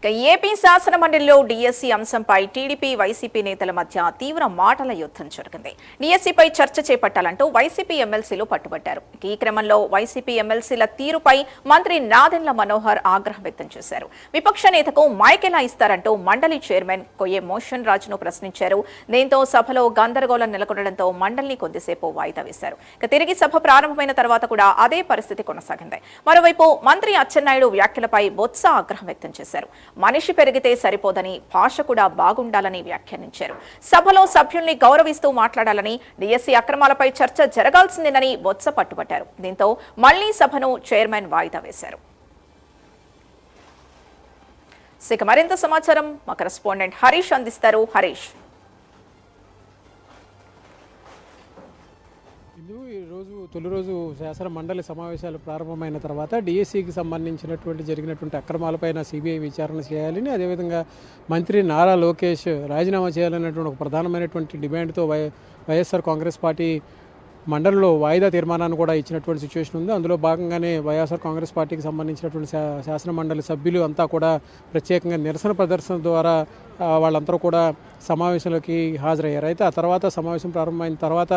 AP శాసన మండలిలో DSC అంశంపై టీడీపీ వైసీపీ నేతల మధ్య తీవ్ర మాటల యుద్ధం జరిగింది. డీఎస్సీపై చర్చ చేపట్టాలంటూ వైసీపీ ఎమ్మెల్సీలు పట్టుబట్టారు. ఈ క్రమంలో వైసీపీ ఎమ్మెల్సీల తీరుపై మంత్రి నాదెండ్ల మనోహర్ ఆగ్రహం వ్యక్తం చేశారు. విపక్ష నేతకు మైక్ ఎలా ఇస్తారంటూ మండలి చైర్మన్ కొయ్యే మోషన్ రాజును ప్రశ్నించారు. దీంతో సభలో గందరగోళం నెలకొనడంతో మండలిని కొద్దిసేపు వాయిదా వేశారు. తిరిగి సభ ప్రారంభమైన తర్వాత కూడా అదే పరిస్థితి కొనసాగింది. మరోవైపు మంత్రి అచ్చెన్నాయుడు వ్యాఖ్యలపై బొత్స ఆగ్రహం వ్యక్తం చేశారు. మనిషి పెరిగితే సరిపోదని, భాష కూడా బాగుండాలని వ్యాఖ్యానించారు. సభలో సభ్యుల్ని గౌరవిస్తూ మాట్లాడాలని, డీఎస్సీ అక్రమాలపై చర్చ జరగాల్సిందేనని బొత్స పట్టుబట్టారు. దీంతో మళ్లీ సభను చైర్మన్ వాయిదా వేశారు. మరింత సమాచారం మా కరెస్పాండెంట్ హరీష్ అందిస్తారు. హరీష్, ఈరోజు తొలి రోజు శాసన మండలి సమావేశాలు ప్రారంభమైన తర్వాత డీఎస్సీకి సంబంధించినటువంటి జరిగినటువంటి అక్రమాలపైన సిబిఐ విచారణ చేయాలని, అదేవిధంగా మంత్రి నారా లోకేష్ రాజీనామా చేయాలనేటువంటి ఒక ప్రధానమైనటువంటి డిమాండ్తో వైఎస్ఆర్ కాంగ్రెస్ పార్టీ మండలిలో వాయిదా తీర్మానాన్ని కూడా ఇచ్చినటువంటి సిచ్యువేషన్ ఉంది. అందులో భాగంగానే వైఎస్ఆర్ కాంగ్రెస్ పార్టీకి సంబంధించినటువంటి శాసన మండలి సభ్యులు అంతా కూడా ప్రత్యేకంగా నిరసన ప్రదర్శన ద్వారా వాళ్ళందరూ కూడా సమావేశంలోకి హాజరయ్యారు. అయితే ఆ తర్వాత సమావేశం ప్రారంభమైన తర్వాత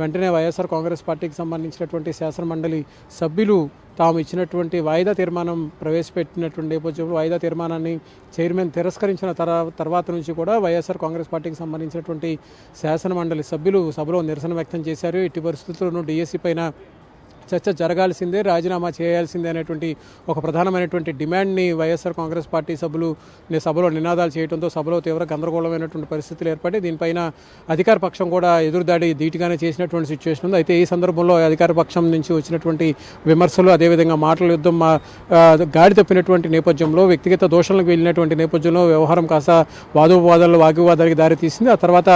వెంటనే వైఎస్ఆర్ కాంగ్రెస్ పార్టీకి సంబంధించినటువంటి శాసన మండలి సభ్యులు తాము ఇచ్చినటువంటి వాయిదా తీర్మానం ప్రవేశపెట్టినటువంటి నేపథ్యంలో వాయిదా తీర్మానాన్ని చైర్మన్ తిరస్కరించిన తర్వాత నుంచి కూడా వైఎస్ఆర్ కాంగ్రెస్ పార్టీకి సంబంధించినటువంటి శాసన మండలి సభ్యులు సభలో నిరసన వ్యక్తం చేశారు. ఇట్టి పరిస్థితుల్లోనూ డీఎస్సీ పైన చర్చ జరగాల్సిందే, రాజీనామా చేయాల్సిందే అనేటువంటి ఒక ప్రధానమైనటువంటి డిమాండ్ని వైఎస్ఆర్ కాంగ్రెస్ పార్టీ సభలో నినాదాలు చేయడంతో సభలో తీవ్ర గందరగోళమైనటువంటి పరిస్థితులు ఏర్పడి దీనిపైన అధికార పక్షం కూడా ఎదురుదాడి ధీటుగానే చేసినటువంటి సిచ్యువేషన్ ఉంది. అయితే ఈ సందర్భంలో అధికార పక్షం నుంచి వచ్చినటువంటి విమర్శలు, అదేవిధంగా మాటల యుద్ధం గాడి తప్పినటువంటి నేపథ్యంలో, వ్యక్తిగత దోషణలకు వెళ్ళినటువంటి నేపథ్యంలో వ్యవహారం కాస్త వాగ్వివాదానికి దారితీసింది. ఆ తర్వాత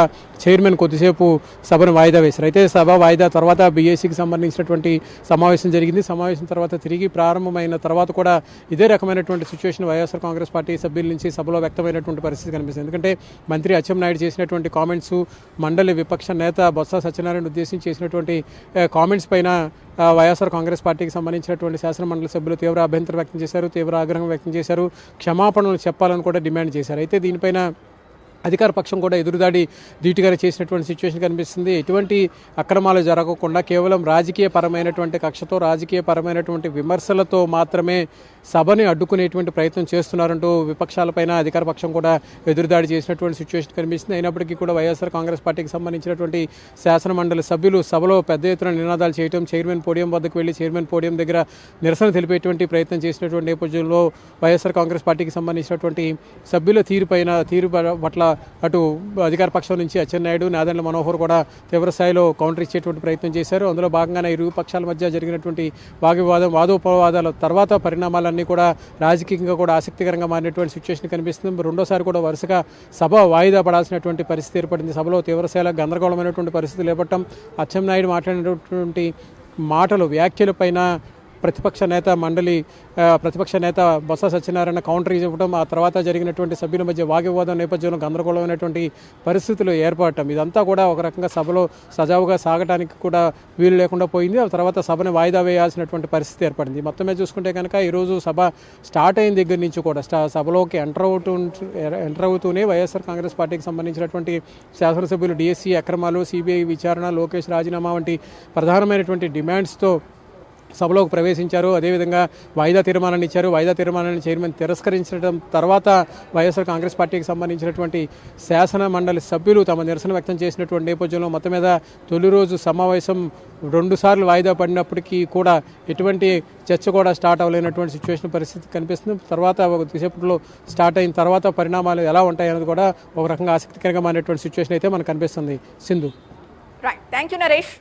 చైర్మన్ కొద్దిసేపు సభను వాయిదా వేశారు. అయితే సభ వాయిదా తర్వాత బీఏసీకి సంబంధించినటువంటి సమావేశం జరిగింది. సమావేశం తర్వాత తిరిగి ప్రారంభమైన తర్వాత కూడా ఇదే రకమైనటువంటి సిచ్యువేషన్ వైఎస్ఆర్ కాంగ్రెస్ పార్టీ సభ్యుల నుంచి సభలో వ్యక్తమైనటువంటి పరిస్థితి కనిపిస్తుంది. ఎందుకంటే మంత్రి అచ్చెన్నాయుడు చేసినటువంటి కామెంట్స్, మండలి విపక్ష నేత బొత్స సత్యనారాయణ ఉద్దేశించి చేసినటువంటి కామెంట్స్ పైన వైఎస్ఆర్ కాంగ్రెస్ పార్టీకి సంబంధించినటువంటి శాసన మండలి సభ్యులు తీవ్ర అభ్యంతరం వ్యక్తం చేశారు, తీవ్ర ఆగ్రహం వ్యక్తం చేశారు, క్షమాపణలు చెప్పాలని కూడా డిమాండ్ చేశారు. అయితే దీనిపైన అధికార పక్షం కూడా ఎదురుదాడి ధీటుగానే చేసినటువంటి సిచ్యువేషన్ కనిపిస్తుంది. ఎటువంటి అక్రమాలు జరగకుండా కేవలం రాజకీయపరమైనటువంటి కక్షతో, రాజకీయపరమైనటువంటి విమర్శలతో మాత్రమే సభని అడ్డుకునేటువంటి ప్రయత్నం చేస్తున్నారంటూ విపక్షాలపైన అధికార పక్షం కూడా ఎదురుదాడి చేసినటువంటి సిచ్యువేషన్ కనిపిస్తుంది. అయినప్పటికీ కూడా వైఎస్ఆర్ కాంగ్రెస్ పార్టీకి సంబంధించినటువంటి శాసన మండలి సభ్యులు సభలో పెద్ద ఎత్తున నినాదాలు చేయడం, చైర్మన్ పోడియం వద్దకు వెళ్లి చైర్మన్ పోడియం దగ్గర నిరసన తెలిపేటువంటి ప్రయత్నం చేసినటువంటి నేపథ్యంలో వైఎస్ఆర్ కాంగ్రెస్ పార్టీకి సంబంధించినటువంటి సభ్యుల తీరు పట్ల అటు అధికార పక్షం నుంచి అచ్చెన్నాయుడు, నాదెండ్ల మనోహర్ కూడా తీవ్ర స్థాయిలో కౌంటర్ ఇచ్చేటువంటి ప్రయత్నం చేశారు. అందులో భాగంగానే ఇరు పక్షాల మధ్య జరిగినటువంటి వాదోపవాదాల తర్వాత పరిణామాలన్నీ కూడా రాజకీయంగా కూడా ఆసక్తికరంగా మారినటువంటి సిచ్యువేషన్ కనిపిస్తుంది. రెండోసారి కూడా వరుసగా సభ వాయిదా పడాల్సినటువంటి పరిస్థితి ఏర్పడింది. సభలో తీవ్రస్థాయిలో గందరగోళమైనటువంటి పరిస్థితులు ఏర్పడటం, అచ్చెన్నాయుడు మాట్లాడినటువంటి మాటలు, వ్యాఖ్యలపైన ప్రతిపక్ష నేత బొత్స సత్యనారాయణ కౌంటర్ ఇవ్వడం, ఆ తర్వాత జరిగినటువంటి సభ్యుల మధ్య వాగ్వివాదం నేపథ్యంలో గందరగోళమైనటువంటి పరిస్థితులు ఏర్పడటం, ఇదంతా కూడా ఒక రకంగా సభలో సజావుగా సాగడానికి కూడా వీలు లేకుండా పోయింది. ఆ తర్వాత సభను వాయిదా వేయాల్సినటువంటి పరిస్థితి ఏర్పడింది. మొత్తం మీద చూసుకుంటే కనుక ఈరోజు సభ స్టార్ట్ అయిన దగ్గర నుంచి కూడా సభలోకి ఎంటర్ అవుతూనే వైఎస్ఆర్ కాంగ్రెస్ పార్టీకి సంబంధించినటువంటి శాసనసభ్యులు డీఎస్సీ అక్రమాలు, సిబిఐ విచారణ, లోకేష్ రాజీనామా వంటి ప్రధానమైనటువంటి డిమాండ్స్తో సభలోకి ప్రవేశించారు. అదేవిధంగా వాయిదా తీర్మానాన్ని ఇచ్చారు. వాయిదా తీర్మానాన్ని చైర్మన్ తిరస్కరించడం తర్వాత వైఎస్ఆర్ కాంగ్రెస్ పార్టీకి సంబంధించినటువంటి శాసన మండలి సభ్యులు తమ నిరసన వ్యక్తం చేసినటువంటి నేపథ్యంలో మొత్తం మీద తొలి రోజు సమావేశం 2 సార్లు వాయిదా పడినప్పటికీ కూడా ఎటువంటి చర్చ కూడా స్టార్ట్ అవ్వలేనటువంటి సిచ్యువేషన్ పరిస్థితి కనిపిస్తుంది. తర్వాత కొద్దిసేపట్లో స్టార్ట్ అయిన తర్వాత పరిణామాలు ఎలా ఉంటాయనేది కూడా ఒక రకంగా ఆసక్తికరంగా మారినటువంటి సిచ్యువేషన్ అయితే మనకు కనిపిస్తుంది. Sindhu. Right, thank you Naresh.